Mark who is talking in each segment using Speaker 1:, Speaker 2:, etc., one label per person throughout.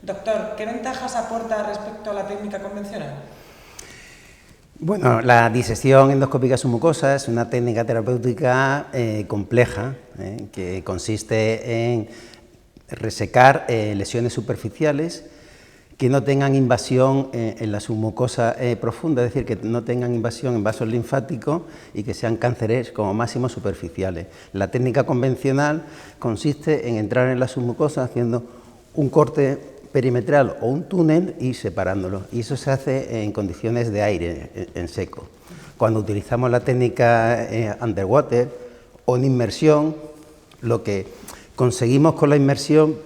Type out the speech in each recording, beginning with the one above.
Speaker 1: Doctor, ¿qué ventajas aporta respecto a la técnica convencional?
Speaker 2: Bueno, la disección endoscópica submucosa es una técnica terapéutica compleja, que consiste en resecar lesiones superficiales que no tengan invasión en la submucosa profunda, es decir, que no tengan invasión en vasos linfáticos y que sean cánceres como máximo superficiales. La técnica convencional consiste en entrar en la submucosa haciendo un corte perimetral o un túnel y separándolo, y eso se hace en condiciones de aire, en seco. Cuando utilizamos la técnica underwater o en inmersión, lo que conseguimos con la inmersión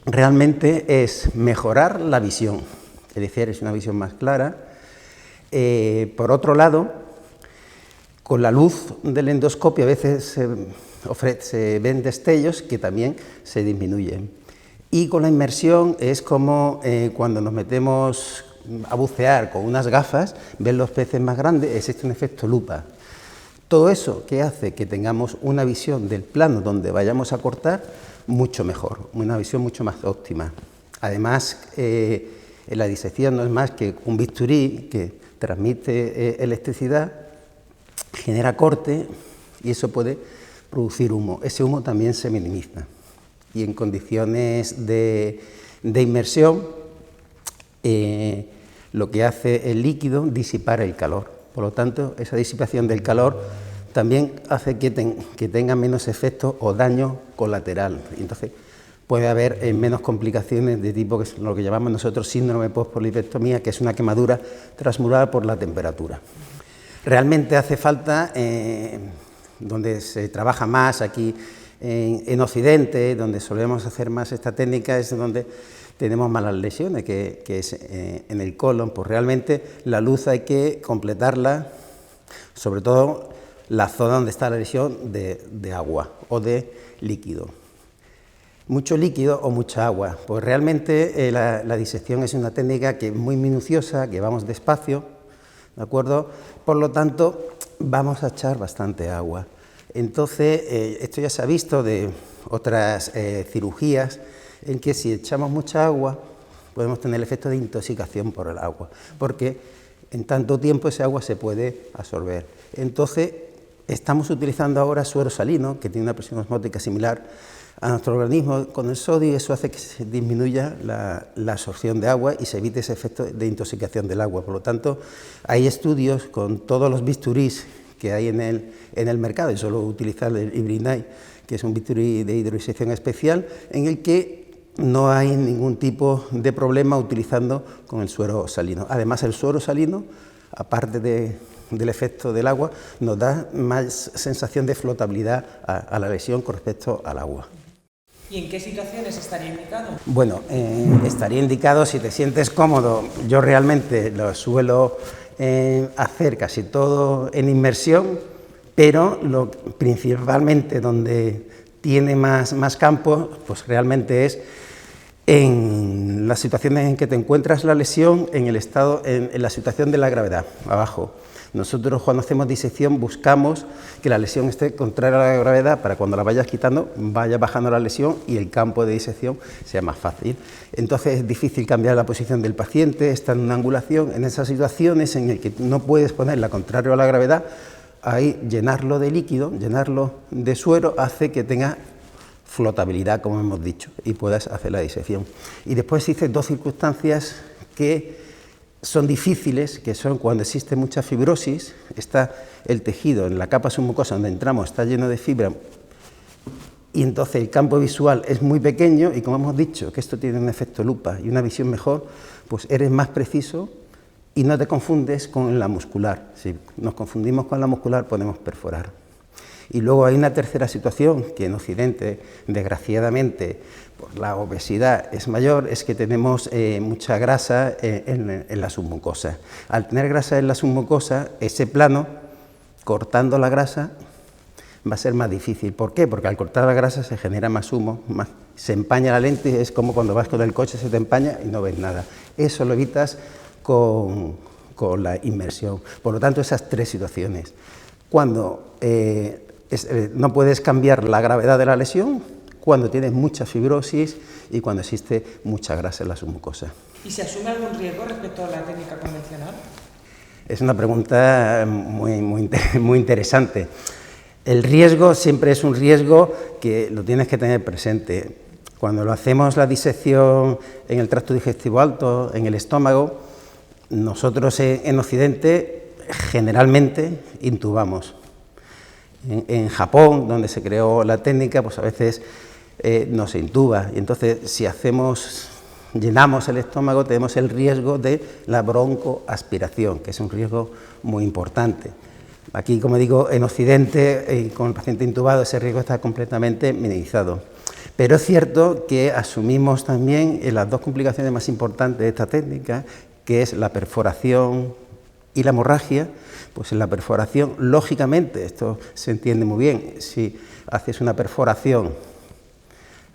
Speaker 2: realmente es mejorar la visión, es decir, es una visión más clara. Por otro lado, con la luz del endoscopio a veces se ven destellos que también se disminuyen. Y con la inmersión es como cuando nos metemos a bucear con unas gafas, ven los peces más grandes, existe un efecto lupa. Todo eso que hace que tengamos una visión del plano donde vayamos a cortar mucho mejor, una visión mucho más óptima. Además, la disección no es más que un bisturí que transmite electricidad, genera corte y eso puede producir humo. Ese humo también se minimiza. Y en condiciones de inmersión, lo que hace el líquido disipar el calor. Por lo tanto, esa disipación del calor también hace que tenga menos efecto o daño colateral. Entonces, puede haber menos complicaciones de tipo que es lo que llamamos nosotros síndrome postpolipectomía, que es una quemadura transmural por la temperatura. Realmente hace falta, donde se trabaja más aquí en Occidente, donde solemos hacer más esta técnica, es donde tenemos malas lesiones, que es en el colon. Pues realmente la luz hay que completarla, sobre todo la zona donde está la lesión de agua o de líquido. Mucho líquido o mucha agua, pues realmente la disección es una técnica que es muy minuciosa, que vamos despacio, ¿de acuerdo? Por lo tanto, vamos a echar bastante agua. Entonces, esto ya se ha visto de otras cirugías, en que si echamos mucha agua, podemos tener el efecto de intoxicación por el agua, porque en tanto tiempo ese agua se puede absorber. Entonces, estamos utilizando ahora suero salino, que tiene una presión osmótica similar a nuestro organismo con el sodio, y eso hace que se disminuya la absorción de agua y se evite ese efecto de intoxicación del agua. Por lo tanto, hay estudios con todos los bisturís que hay en el mercado, y solo utilizar el Hybridknife, que es un bisturí de hidrodisección especial, en el que no hay ningún tipo de problema utilizando con el suero salino. Además, el suero salino, aparte del efecto del agua, nos da más sensación de flotabilidad a la lesión con respecto al agua.
Speaker 1: ¿Y en qué situaciones estaría indicado?
Speaker 2: Bueno, estaría indicado si te sientes cómodo. Yo realmente lo suelo hacer casi todo en inmersión, pero principalmente donde tiene más campo, pues realmente es en las situaciones en que te encuentras la lesión, en la situación de la gravedad, abajo. Nosotros cuando hacemos disección buscamos que la lesión esté contraria a la gravedad para cuando la vayas quitando vaya bajando la lesión y el campo de disección sea más fácil. Entonces es difícil cambiar la posición del paciente, está en una angulación. En esas situaciones en las que no puedes ponerla contrario a la gravedad, ahí llenarlo de líquido, llenarlo de suero, hace que tenga flotabilidad, como hemos dicho, y puedas hacer la disección. Y después existen dos circunstancias que son difíciles, que son cuando existe mucha fibrosis, está el tejido en la capa submucosa donde entramos, está lleno de fibra, y entonces el campo visual es muy pequeño, y como hemos dicho, que esto tiene un efecto lupa y una visión mejor, pues eres más preciso y no te confundes con la muscular. Si nos confundimos con la muscular, podemos perforar. Y luego hay una tercera situación que en Occidente, desgraciadamente, por la obesidad es mayor, es que tenemos mucha grasa en la submucosa. Al tener grasa en la submucosa, ese plano, cortando la grasa, va a ser más difícil. ¿Por qué? Porque al cortar la grasa se genera más humo, se empaña la lente, es como cuando vas con el coche, se te empaña y no ves nada. Eso lo evitas con la inmersión. Por lo tanto, esas tres situaciones. Cuando no puedes cambiar la gravedad de la lesión, cuando tienes mucha fibrosis y cuando existe mucha grasa en la submucosa.
Speaker 1: ¿Y se asume algún riesgo respecto a la técnica convencional?
Speaker 2: Es una pregunta muy interesante. El riesgo siempre es un riesgo que lo tienes que tener presente. Cuando lo hacemos la disección en el tracto digestivo alto, en el estómago, nosotros en Occidente generalmente intubamos. En Japón, donde se creó la técnica, pues a veces no se intuba. Y entonces, si llenamos el estómago, tenemos el riesgo de la broncoaspiración, que es un riesgo muy importante. Aquí, como digo, en Occidente, con el paciente intubado, ese riesgo está completamente minimizado. Pero es cierto que asumimos también las dos complicaciones más importantes de esta técnica, que es la perforación y la hemorragia. Pues en la perforación, lógicamente, esto se entiende muy bien, si haces una perforación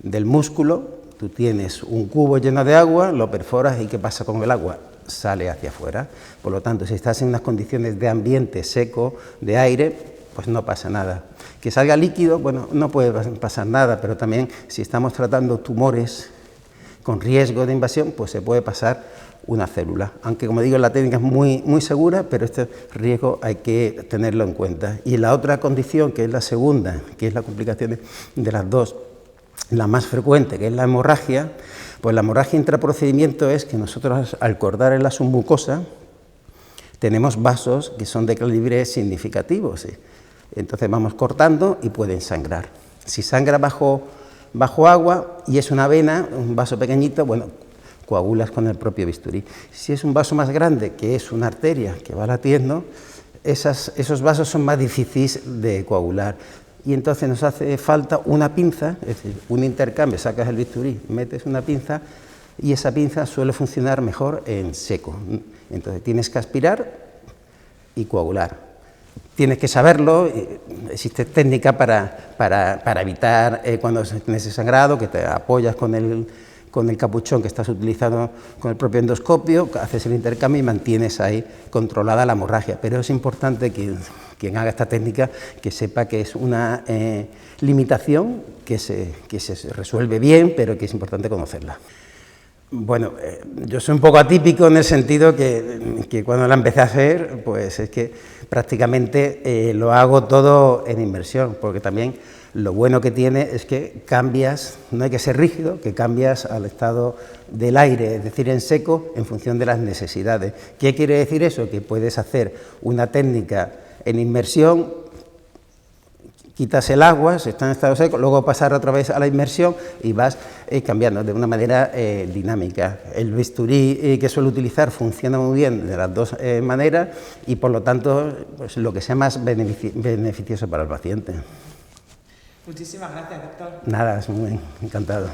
Speaker 2: del músculo, tú tienes un cubo lleno de agua, lo perforas y ¿qué pasa con el agua? Sale hacia afuera. Por lo tanto, si estás en unas condiciones de ambiente seco, de aire, pues no pasa nada. Que salga líquido, bueno, no puede pasar nada, pero también si estamos tratando tumores con riesgo de invasión, pues se puede pasar una célula. Aunque, como digo, la técnica es muy segura, pero este riesgo hay que tenerlo en cuenta. Y la otra condición, que es la segunda, que es la complicación de las dos, la más frecuente, que es la hemorragia, pues la hemorragia intraprocedimiento es que nosotros al cortar en la submucosa tenemos vasos que son de calibre significativo, ¿sí? Entonces vamos cortando y pueden sangrar. Si sangra bajo agua y es una vena, un vaso pequeñito, bueno, coagulas con el propio bisturí. Si es un vaso más grande, que es una arteria que va latiendo, esos vasos son más difíciles de coagular. Y entonces nos hace falta una pinza, es decir, un intercambio, sacas el bisturí, metes una pinza y esa pinza suele funcionar mejor en seco. Entonces tienes que aspirar y coagular. Tienes que saberlo, existe técnica para evitar cuando tienes ese sangrado, que te apoyas con el capuchón que estás utilizando con el propio endoscopio, haces el intercambio y mantienes ahí controlada la hemorragia. Pero es importante que quien haga esta técnica que sepa que es una limitación que se resuelve bien, pero que es importante conocerla. Bueno, yo soy un poco atípico en el sentido que cuando la empecé a hacer, pues es que prácticamente lo hago todo en inmersión, porque también lo bueno que tiene es que cambias, no hay que ser rígido, que cambias al estado del aire, es decir, en seco, en función de las necesidades. ¿Qué quiere decir eso? Que puedes hacer una técnica en inmersión, quitas el agua, si está en estado seco, luego pasar otra vez a la inmersión y vas cambiando de una manera dinámica. El bisturí que suelo utilizar funciona muy bien de las dos maneras y por lo tanto pues, lo que sea más beneficioso para el paciente.
Speaker 1: Muchísimas gracias, doctor.
Speaker 2: Nada, es muy encantado.